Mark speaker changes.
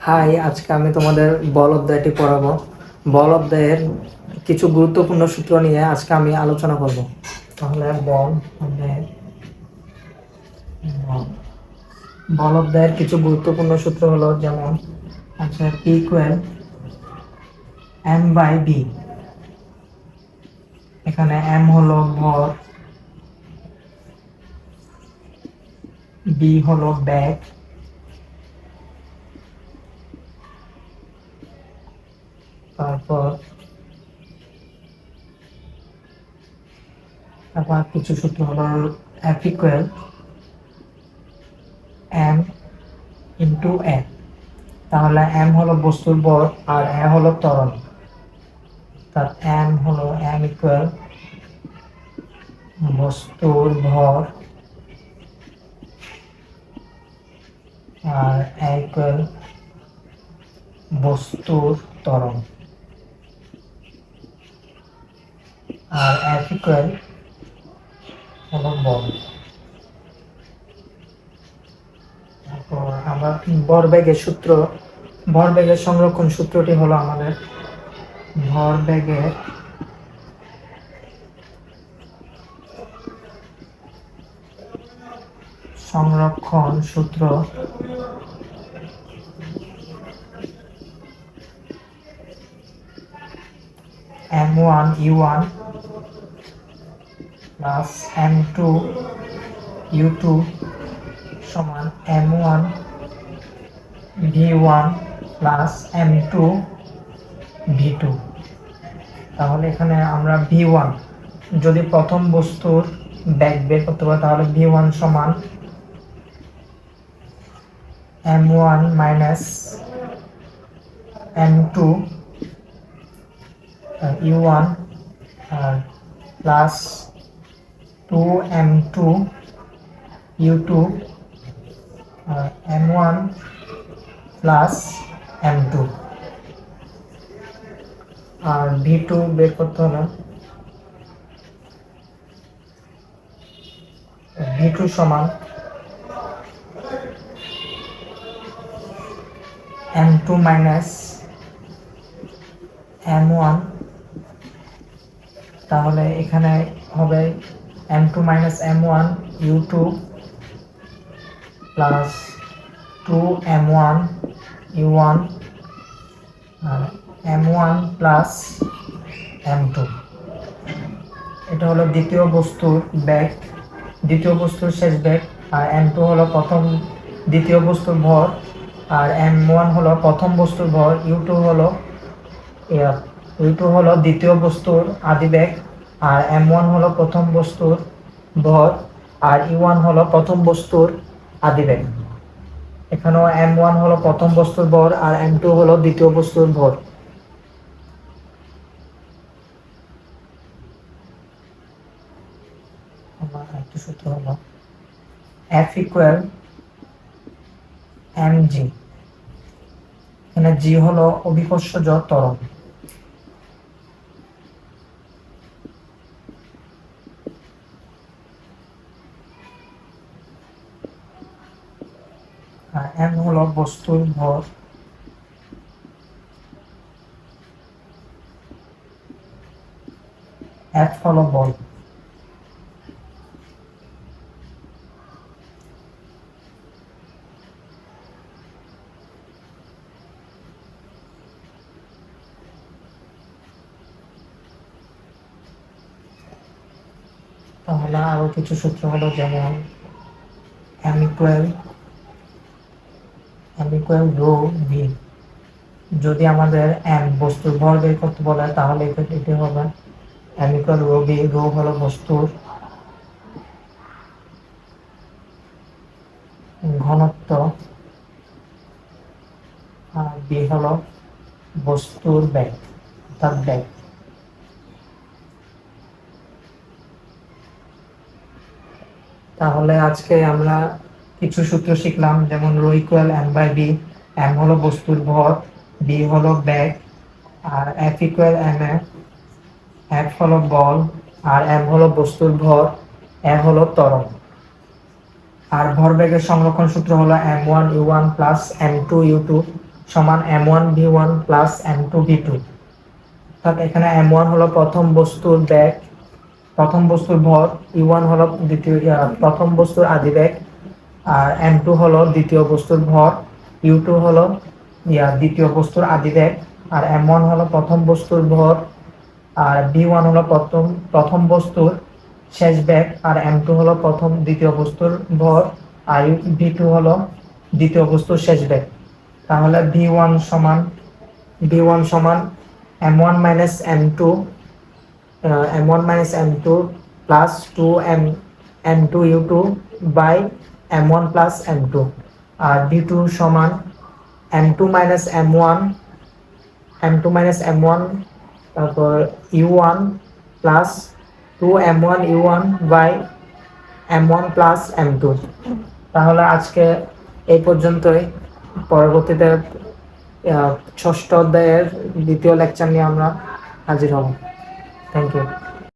Speaker 1: High, আজকে আমি তোমাদের বল অধ্যায়টি পড়াবো। বল অধ্যায়ের কিছু গুরুত্বপূর্ণ সূত্র নিয়ে আজকে আমি আলোচনা করব। তাহলে বল অধ্যায়ের কিছু গুরুত্বপূর্ণ সূত্র হলো, যেমন P equal M by V. এখানে এম হলো ভর, বি হলো ব্যাগ, তারপর কিছু সূত্র হলো F ইকুয়াল এম ইন্টু এ। তাহলে এম হলো বস্তুর ভর আর এ হলো ত্বরণ। তার এম হলো এম ইকুয়াল বস্তুর ভর আর এ ইকুয়াল বস্তুর ত্বরণ, আর এফ ইকুয়াল হলো বল। তারপর আমরা ভরবেগের সূত্র, ভরবেগের সংরক্ষণ সূত্রটি হলো আমাদের ভরবেগের সংরক্ষণ সূত্র m1 u1 plus m2 u2 সমান m1 v1 plus m2 v2। তাহলে এখানে আমরা v1 যদি প্রথম বস্তুর বেগ বের করতে পারি, তাহলে v1 সমান m1 minus m2 u1 plus 2m2 u2 m1 plus m2। আর v2 বের করতে হলে v2 সমান m2 মাইনাস m1। তাহলে এখানে হবে m2 minus m1 u2 plus 2m1 u1 m1 plus m2। এটা হলো দ্বিতীয় বস্তুর বেগ, দ্বিতীয় বস্তুর শেষ বেগ। আর m2 হলো দ্বিতীয় বস্তুর ভর, আর m1 হলো প্রথম বস্তুর ভর। u2 হলো দ্বিতীয় বস্তুর আদি বেগ, আর m1 হলো প্রথম বস্তুর ভর, আর u1 হলো প্রথম বস্তুর আদি বেগ। এখানেও m1 হলো প্রথম বস্তুর ভর আর m2 হলো দ্বিতীয় বস্তুর ভর। একটা সূত্র হলো F ইকুয়াল mg। এখানে g হলো অভিকর্ষজ ত্বরণ। m হলো বস্তুর ভর, F হলো বল। তাহলে আরো কিছু সূত্র হলো, যেমন m ইকুয়াল রো ভি। যদি আমাদের m বস্তুর ভর বের করতে বলে, তাহলে এটি হবে m equal rho V. Rho হলো বস্তুর ঘনত্ব আর ভি হলো বস্তুর বেগ, অর্থাৎ বেগ। তাহলে আজকে আমরা কিছু সূত্র শিখলাম, যেমন rho equal M by V. M হলো বস্তুর ভর, বি হলো বেগ, আর F equal M A. F হলো বল, আর এম হলো বস্তুর ভর, এ হলো ত্বরণ। আর ভরবেগের সংরক্ষণ সূত্র হলো m1 u1 plus m2 u2 সমান m1 v1 plus m2 v2। অর্থাৎ এখানে m1 হলো প্রথম বস্তুর বেগ, প্রথম বস্তুর ভর, e1 হলো প্রথম বস্তুর আদিবেগ, আর m2 হলো দ্বিতীয় বস্তুর ভর, u2 হলো দ্বিতীয় বস্তুর আদিবেগ, আর m1 হলো প্রথম বস্তুর ভর, আর v1 হলো প্রথম বস্তুর শেষ বেগ, আর m2 হলো দ্বিতীয় বস্তুর ভর, আর v2 হলো দ্বিতীয় বস্তুর শেষ বেগ। তাহলে v1 সমান m1 minus m2 plus 2 m2 u2 by m1 plus m2, আর v2 সমান m2 মাইনাস m1 তারপর u1 plus 2m1 u1 by m1 plus m2। তাহলে আজকে এই পর্যন্তই। পরবর্তীতে ষষ্ঠ অধ্যায়ের দ্বিতীয় লেকচার নিয়ে আমরা হাজির হব। Thank you.